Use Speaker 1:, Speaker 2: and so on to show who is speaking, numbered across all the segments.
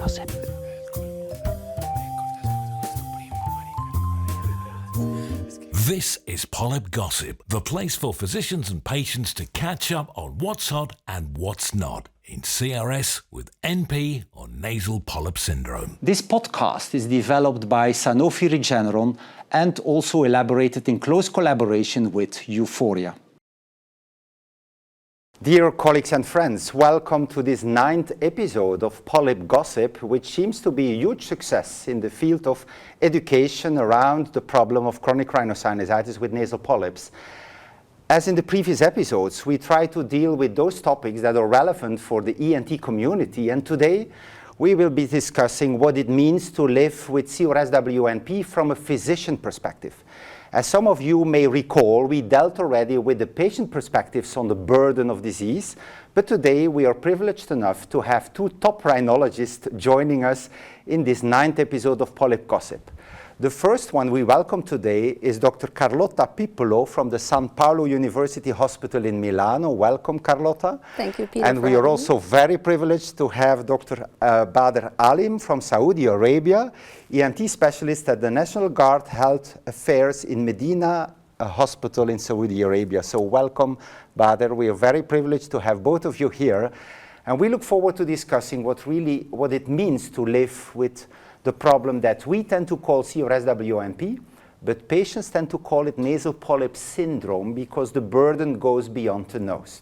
Speaker 1: Gossip.
Speaker 2: This is Polyp Gossip, the place for physicians and patients to catch up on what's hot and what's not in CRS with NP or nasal polyp syndrome.
Speaker 3: This podcast is developed by Sanofi Regeneron and also elaborated in close collaboration with EUFOREA. Dear colleagues and friends, welcome to this 9th episode of Polyp Gossip, which seems to be a huge success in the field of education around the problem of chronic rhinosinusitis with nasal polyps. As in the previous episodes, we try to deal with those topics that are relevant for the ENT community, and today we will be discussing what it means to live with CRSwNP from a physician perspective. As some of you may recall, we dealt already with the patient perspectives on the burden of disease, but today we are privileged enough to have two top rhinologists joining us in this 9th episode of Polyp Gossip. The first one we welcome today is Dr. Carlotta Pipolo from the San Paolo University Hospital in Milano. Welcome, Carlotta.
Speaker 4: Thank you, Peter.
Speaker 3: And we are also very privileged to have Dr. Badr Alim from Saudi Arabia, ENT specialist at the National Guard Health Affairs in Medina Hospital in Saudi Arabia. So welcome, Badr. We are very privileged to have both of you here. And we look forward to discussing what it means to live with the problem that we tend to call CRSwNP, but patients tend to call it nasal polyp syndrome because the burden goes beyond the nose.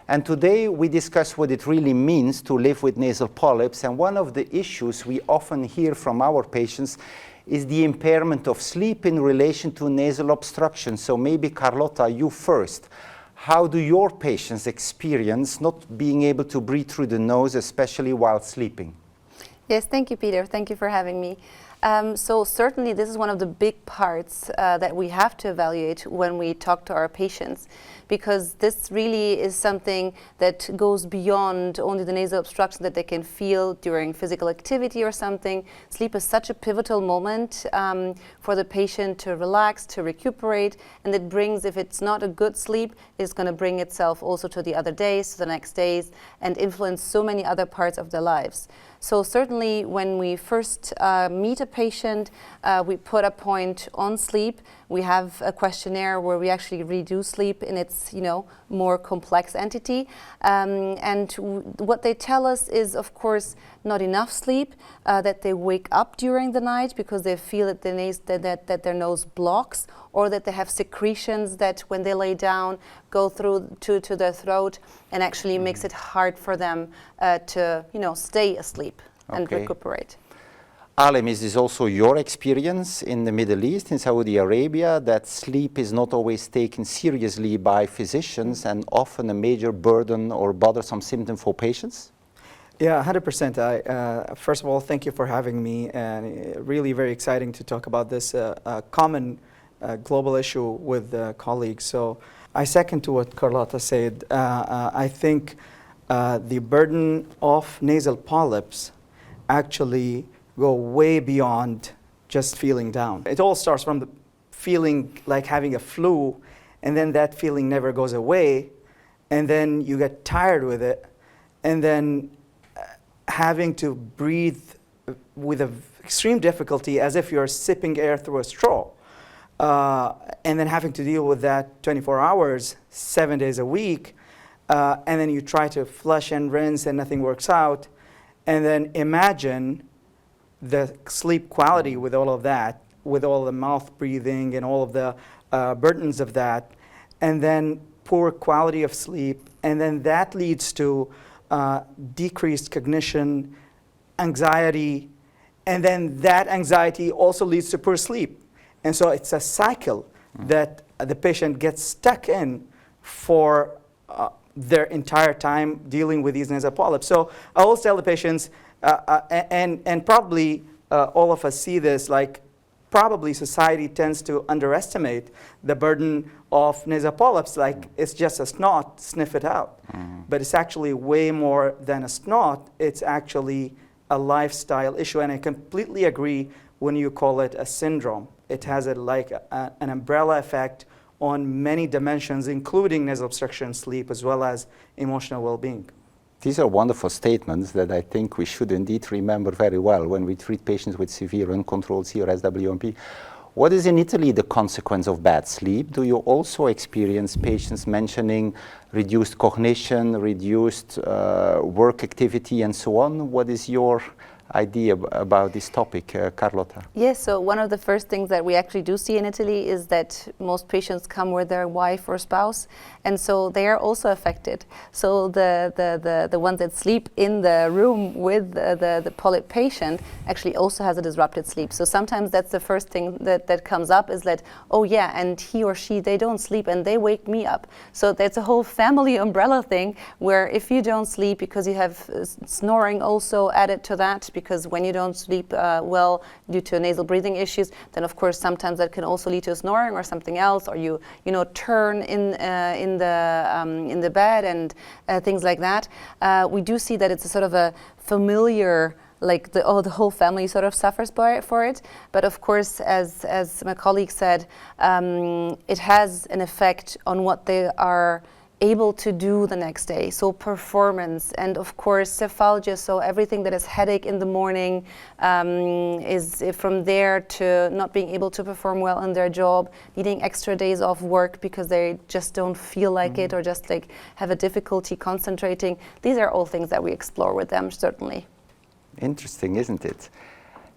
Speaker 3: And today we discuss what it really means to live with nasal polyps, and one of the issues we often hear from our patients is the impairment of sleep in relation to nasal obstruction. So maybe Carlotta, you first. How do your patients experience not being able to breathe through the nose, especially while sleeping?
Speaker 4: Yes, thank you, Peter. Thank you for having me. So certainly this is one of the big parts that we have to evaluate when we talk to our patients, because this really is something that goes beyond only the nasal obstruction that they can feel during physical activity or something. Sleep is such a pivotal moment for the patient to relax, to recuperate, and it brings, if it's not a good sleep, it's going to bring itself also to the other days, to the next days, and influence so many other parts of their lives. So certainly when we first meet a patient, we put a point on sleep. We have a questionnaire where we actually redo sleep in its, more complex entity. What they tell us is, of course, not enough sleep, that they wake up during the night because they feel that that their nose blocks, or that they have secretions that when they lay down go through to their throat and actually makes it hard for them to stay asleep and recuperate.
Speaker 3: Alim, is this also your experience in the Middle East, in Saudi Arabia, that sleep is not always taken seriously by physicians and often a major burden or bothersome symptom for patients?
Speaker 5: Yeah, 100%. First of all, thank you for having me, and really very exciting to talk about this common global issue with colleagues. So I second to what Carlotta said. I think the burden of nasal polyps actually go way beyond just feeling down. It all starts from the feeling like having a flu, and then that feeling never goes away, and then you get tired with it, and then having to breathe with extreme difficulty as if you're sipping air through a straw. And then having to deal with that 24 hours, 7 days a week, and then you try to flush and rinse and nothing works out. And then imagine the sleep quality with all of that, with all the mouth breathing and all of the burdens of that, and then poor quality of sleep, and then that leads to decreased cognition, anxiety, and then that anxiety also leads to poor sleep. And so it's a cycle that the patient gets stuck in for their entire time dealing with these nasal polyps. So I always tell the patients, and probably all of us see this, like probably society tends to underestimate the burden of nasal polyps, like it's just a snot, sniff it out. But it's actually way more than a snot. It's actually a lifestyle issue, and I completely agree when you call it a syndrome. It has an umbrella effect on many dimensions, including nasal obstruction, sleep, as well as emotional well-being.
Speaker 3: These are wonderful statements that I think we should indeed remember very well when we treat patients with severe uncontrolled CRSwNP. What is in Italy the consequence of bad sleep? Do you also experience patients mentioning reduced cognition, reduced work activity, and so on? What is your idea about this topic, Carlotta?
Speaker 4: Yes, so one of the first things that we actually do see in Italy is that most patients come with their wife or spouse, and so they are also affected. So the ones that sleep in the room with the polyp patient actually also has a disrupted sleep. So sometimes that's the first thing that comes up is that, oh yeah, and he or she, they don't sleep and they wake me up. So that's a whole family umbrella thing where if you don't sleep because you have snoring also added to that, because when you don't sleep well due to nasal breathing issues, then of course sometimes that can also lead to snoring or something else, or you turn in the bed and things like that. We do see that it's a sort of a familiar, like the whole family sort of suffers for it. But of course, as my colleague said, it has an effect on what they are able to do the next day. So performance, and of course cephalgia, so everything that is headache in the morning is from there to not being able to perform well in their job, needing extra days off work because they just don't feel like it, or just like have a difficulty concentrating. These are all things that we explore with them, certainly.
Speaker 3: Interesting, isn't it?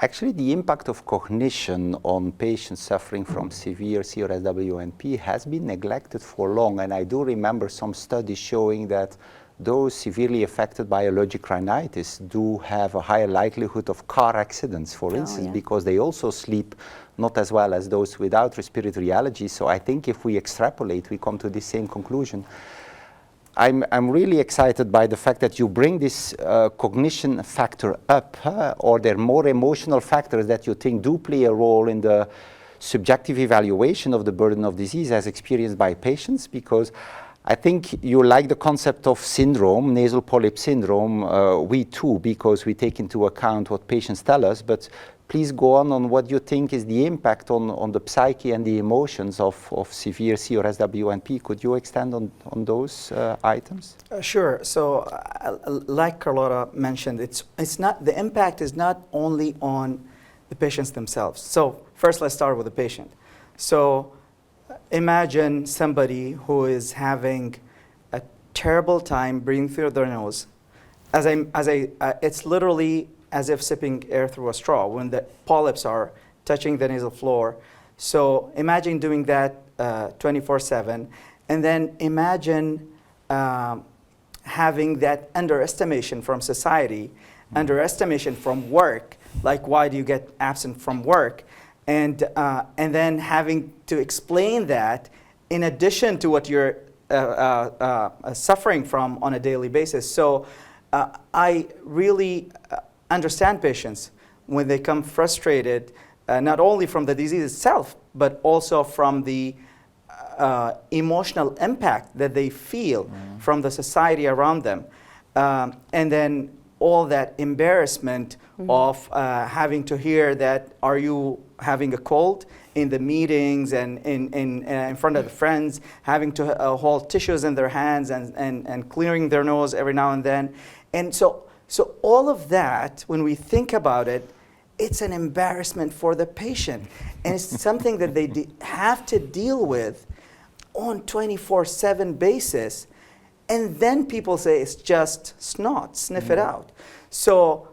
Speaker 3: Actually, the impact of cognition on patients suffering from severe CRSwNP has been neglected for long, and I do remember some studies showing that those severely affected by allergic rhinitis do have a higher likelihood of car accidents, for instance, because they also sleep not as well as those without respiratory allergies. So I think if we extrapolate, we come to the same conclusion. I'm really excited by the fact that you bring this cognition factor up, or there are more emotional factors that you think do play a role in the subjective evaluation of the burden of disease as experienced by patients, because I think you like the concept of syndrome, nasal polyp syndrome. We too, because we take into account what patients tell us, but please go on what you think is the impact on the psyche and the emotions of severe CRSwNP. Could you extend on those items?
Speaker 5: Sure. So, like Carlotta mentioned, it's not, the impact is not only on the patients themselves. So first, let's start with the patient. So imagine somebody who is having a terrible time breathing through their nose. It's literally as if sipping air through a straw when the polyps are touching the nasal floor. So imagine doing that 24/7, and then imagine having that underestimation from society, underestimation from work, like why do you get absent from work, and then having to explain that in addition to what you're suffering from on a daily basis. So I really understand patients when they come frustrated, not only from the disease itself, but also from the emotional impact that they feel from the society around them. And then all that embarrassment of having to hear that, are you having a cold, in the meetings and in front of the friends, having to hold tissues in their hands and clearing their nose every now and then. And so all of that, when we think about it, it's an embarrassment for the patient. And it's something that they have to deal with on 24/7 basis. And then people say it's just snot, sniff it out. So,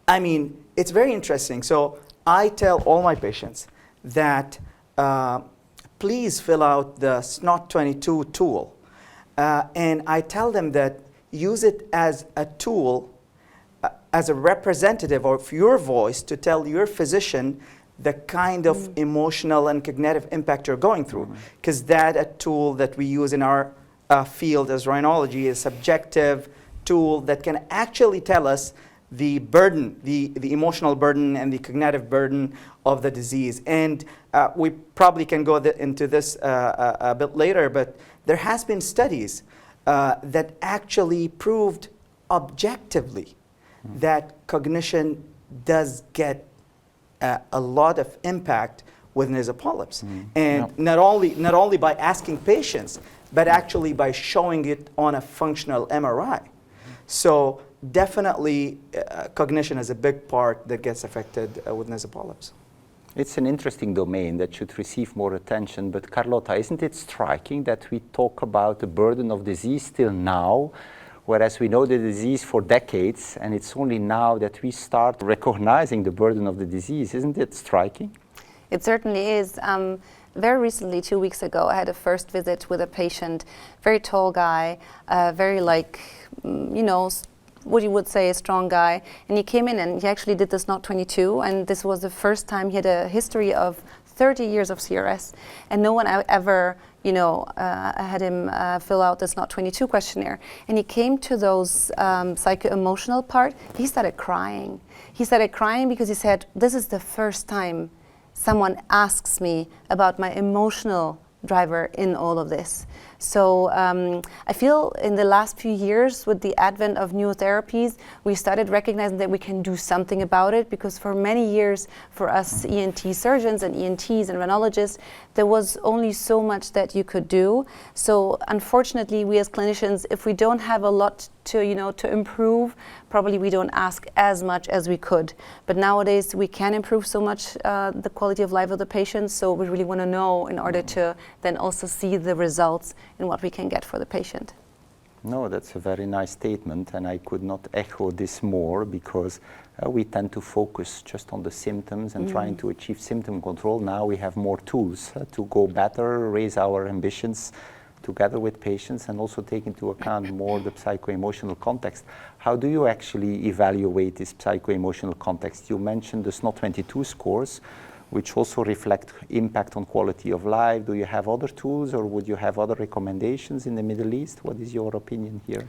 Speaker 5: I mean, it's very interesting. So I tell all my patients that please fill out the SNOT 22 tool. And I tell them that use it as a tool, as a representative of your voice to tell your physician the kind of emotional and cognitive impact you're going through. Because that a tool that we use in our field as rhinology is a subjective tool that can actually tell us the burden, the emotional burden and the cognitive burden of the disease. And we probably can go into this a bit later, but there has been studies that actually proved objectively that cognition does get a lot of impact with nasal polyps. And not only by asking patients, but actually by showing it on a functional MRI. So definitely cognition is a big part that gets affected with nasal polyps.
Speaker 3: It's an interesting domain that should receive more attention, but Carlotta, isn't it striking that we talk about the burden of disease still now, whereas we know the disease for decades, and it's only now that we start recognizing the burden of the disease? Isn't it striking?
Speaker 4: It certainly is. Very recently, 2 weeks ago, I had a first visit with a patient, very tall guy, very what you would say a strong guy, and he came in and he actually did this SNOT 22, and this was the first time he had a history of 30 years of CRS, and no one ever had him fill out this SNOT 22 questionnaire. And he came to those psycho-emotional part, he started crying. He started crying because he said, this is the first time someone asks me about my emotional driver in all of this. So I feel in the last few years, with the advent of new therapies, we started recognizing that we can do something about it, because for many years, for us ENT surgeons and ENTs and rhinologists, there was only so much that you could do. So unfortunately, we as clinicians, if we don't have a lot to improve, probably we don't ask as much as we could. But nowadays, we can improve so much the quality of life of the patients, so we really want to know in order to then also see the results in what we can get for the patient.
Speaker 3: No, that's a very nice statement, and I could not echo this more, because we tend to focus just on the symptoms and trying to achieve symptom control. Now we have more tools to go better, raise our ambitions together with patients, and also take into account more the psycho-emotional context. How do you actually evaluate this psycho-emotional context? You mentioned the SNOT 22 scores, which also reflect impact on quality of life. Do you have other tools, or would you have other recommendations in the Middle East? What is your opinion here?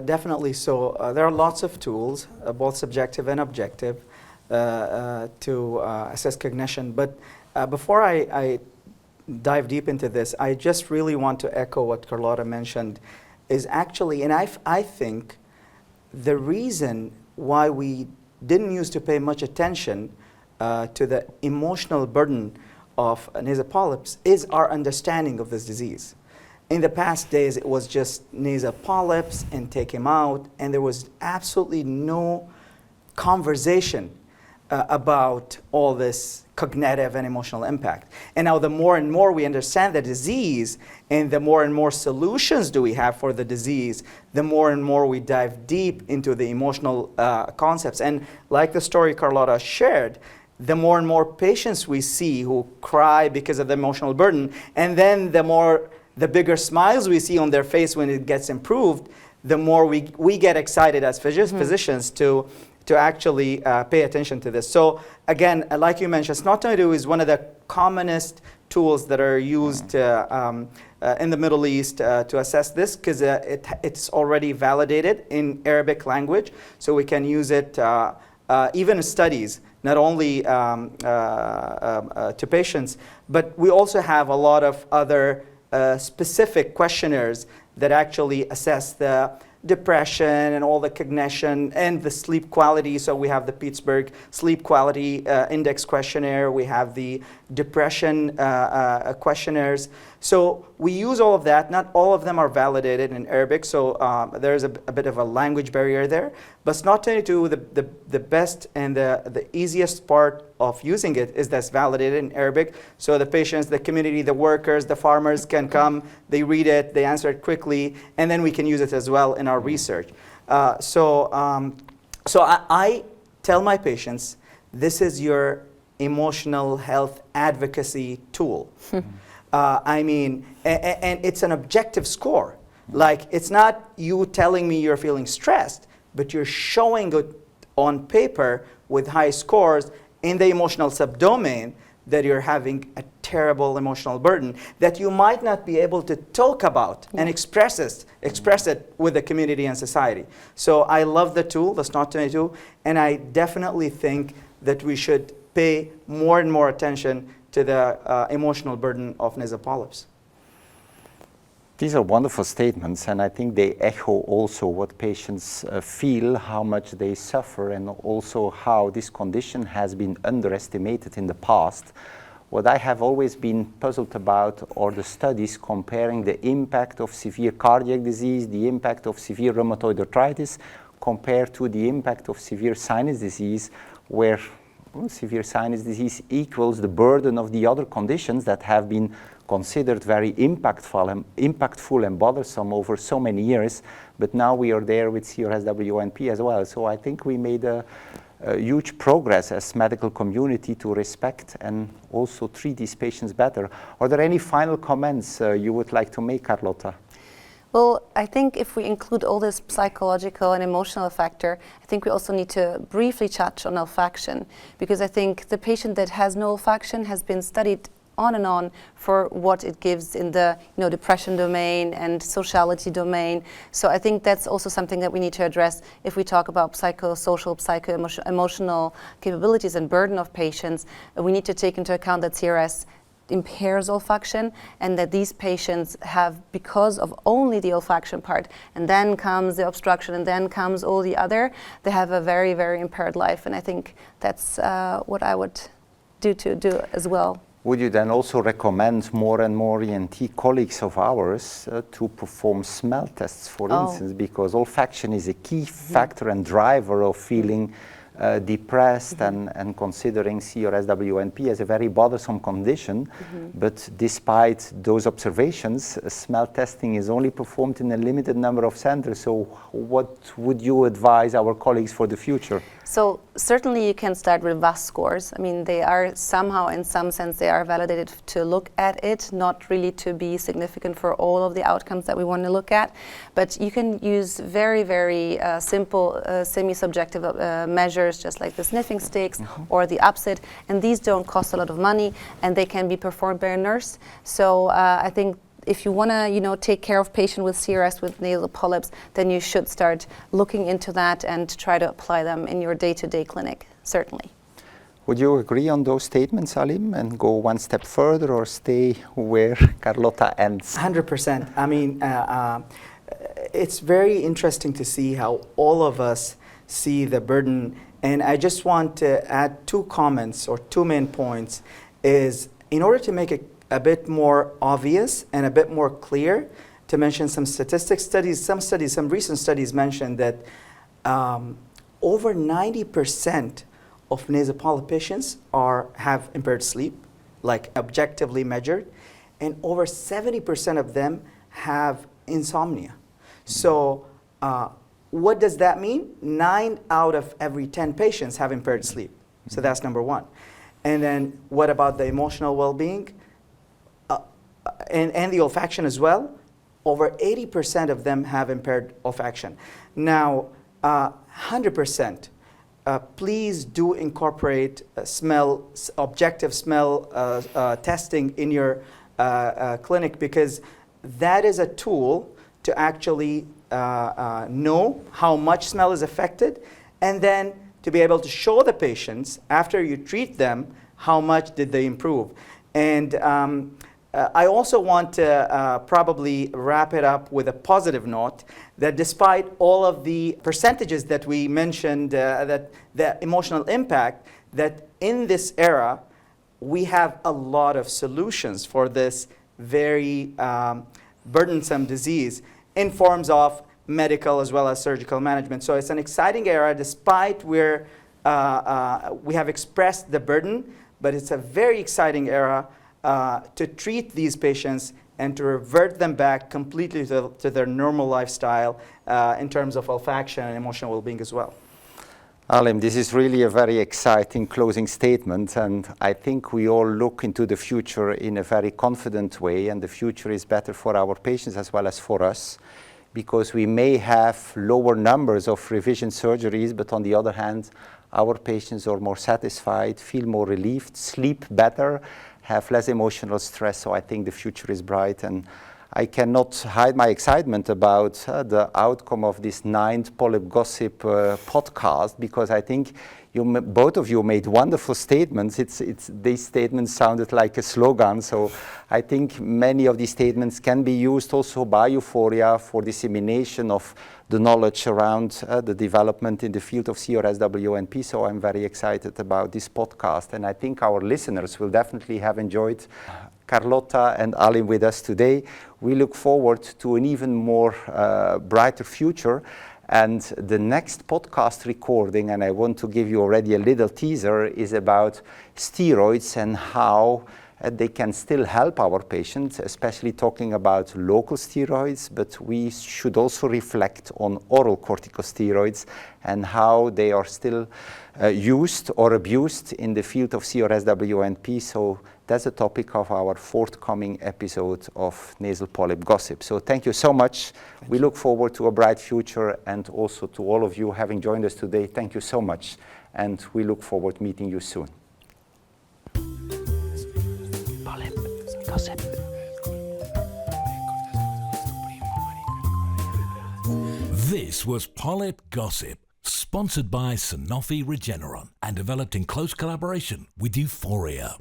Speaker 5: Definitely. So there are lots of tools, both subjective and objective, to assess cognition. But before I dive deep into this, I just really want to echo what Carlotta mentioned, is actually, and I think the reason why we didn't used to pay much attention to the emotional burden of nasal polyps is our understanding of this disease. In the past days, it was just nasal polyps and take him out, and there was absolutely no conversation about all this cognitive and emotional impact. And now the more and more we understand the disease, and the more and more solutions do we have for the disease, the more and more we dive deep into the emotional concepts. And like the story Carlotta shared, the more and more patients we see who cry because of the emotional burden, and then the bigger smiles we see on their face when it gets improved, the more we get excited as physicians to actually pay attention to this. So again, like you mentioned, SNOT 22 is one of the commonest tools that are used in the Middle East to assess this, because it's already validated in Arabic language, so we can use it even in studies, not only to patients, but we also have a lot of other specific questionnaires that actually assess the depression and all the cognition and the sleep quality. So we have the Pittsburgh Sleep Quality Index questionnaire. We have the depression questionnaires. So we use all of that. Not all of them are validated in Arabic, so there's a bit of a language barrier there. But SNOT 22, the best and the easiest part of using it is that's validated in Arabic. So the patients, the community, the workers, the farmers can come, they read it, they answer it quickly, and then we can use it as well in our research. So I tell my patients, this is your emotional health advocacy tool. I mean, and it's an objective score. Like, it's not you telling me you're feeling stressed, but you're showing it on paper with high scores in the emotional subdomain that you're having a terrible emotional burden that you might not be able to talk about and express it with the community and society. So I love the tool, the SNOT 22, and I definitely think that we should pay more and more attention to the emotional burden of nasal polyps.
Speaker 3: These are wonderful statements, and I think they echo also what patients feel, how much they suffer, and also how this condition has been underestimated in the past. What I have always been puzzled about are the studies comparing the impact of severe cardiac disease, the impact of severe rheumatoid arthritis, compared to the impact of severe sinus disease, where severe sinus disease equals the burden of the other conditions that have been considered very impactful and bothersome over so many years. But now we are there with CRSwNP as well. So I think we made a huge progress as medical community to respect and also treat these patients better. Are there any final comments you would like to make, Carlotta?
Speaker 4: Well, I think if we include all this psychological and emotional factor, I think we also need to briefly touch on olfaction, because I think the patient that has no olfaction has been studied on and on for what it gives in the depression domain and sociality domain. So I think that's also something that we need to address if we talk about psychosocial, psycho-emotional capabilities and burden of patients. We need to take into account that CRS impairs olfaction, and that these patients have, because of only the olfaction part, and then comes the obstruction, and then comes all the other, they have a very, very impaired life. And I think that's what I would do as well.
Speaker 3: Would you then also recommend more and more ENT colleagues of ours to perform smell tests, for instance, because olfaction is a key factor and driver of feeling depressed and considering CRSwNP as a very bothersome condition. But despite those observations, smell testing is only performed in a limited number of centers. So what would you advise our colleagues for the future?
Speaker 4: So certainly you can start with VAS scores. I mean, they are somehow, in some sense, they are validated to look at it, not really to be significant for all of the outcomes that we want to look at. But you can use very, very simple semi-subjective measures, just like the sniffing sticks or the upsit. And these don't cost a lot of money, and they can be performed by a nurse. So I think if you want to, take care of patient with CRS with nasal polyps, then you should start looking into that and try to apply them in your day-to-day clinic, certainly.
Speaker 3: Would you agree on those statements, Alim, and go one step further or stay where Carlotta ends?
Speaker 5: 100%. I mean, it's very interesting to see how all of us see the burden. And I just want to add two comments or two main points. Is in order to make it a bit more obvious and a bit more clear, to mention some statistics studies. Some recent studies mentioned that over 90% of nasal polyp patients have impaired sleep, like objectively measured, and over 70% of them have insomnia. So what does that mean? 9 out of every 10 patients have impaired sleep. So that's number one. And then what about the emotional well-being? And the olfaction as well. Over 80% of them have impaired olfaction. Now, 100%, please do incorporate objective smell testing in your clinic, because that is a tool to actually know how much smell is affected, and then to be able to show the patients after you treat them how much did they improve. And I also want to probably wrap it up with a positive note, that despite all of the percentages that we mentioned, that the emotional impact, that in this era, we have a lot of solutions for this very burdensome disease in forms of medical as well as surgical management. So it's an exciting era, despite where we have expressed the burden, but it's a very exciting era to treat these patients and to revert them back completely to their normal lifestyle in terms of olfaction and emotional well-being as well.
Speaker 3: Alim, this is really a very exciting closing statement, and I think we all look into the future in a very confident way, and the future is better for our patients as well as for us, because we may have lower numbers of revision surgeries, but on the other hand, our patients are more satisfied, feel more relieved, sleep better, have less emotional stress. So I think the future is bright, and I cannot hide my excitement about the outcome of this 9th Polyp Gossip podcast, because I think both of you made wonderful statements. These statements sounded like a slogan, so I think many of these statements can be used also by EUFOREA for dissemination of the knowledge around the development in the field of CRSwNP. So I'm very excited about this podcast, and I think our listeners will definitely have enjoyed Carlotta and Alim with us today. We look forward to an even more brighter future. And the next podcast recording, and I want to give you already a little teaser, is about steroids and how they can still help our patients, especially talking about local steroids, but we should also reflect on oral corticosteroids and how they are still used or abused in the field of CRSwNP. So that's the topic of our forthcoming episode of Nasal Polyp Gossip. So thank you so much. We look forward to a bright future, and also to all of you having joined us today. Thank you so much, and we look forward to meeting you soon.
Speaker 2: Polyp Gossip. This was Polyp Gossip, sponsored by Sanofi Regeneron and developed in close collaboration with EUFOREA.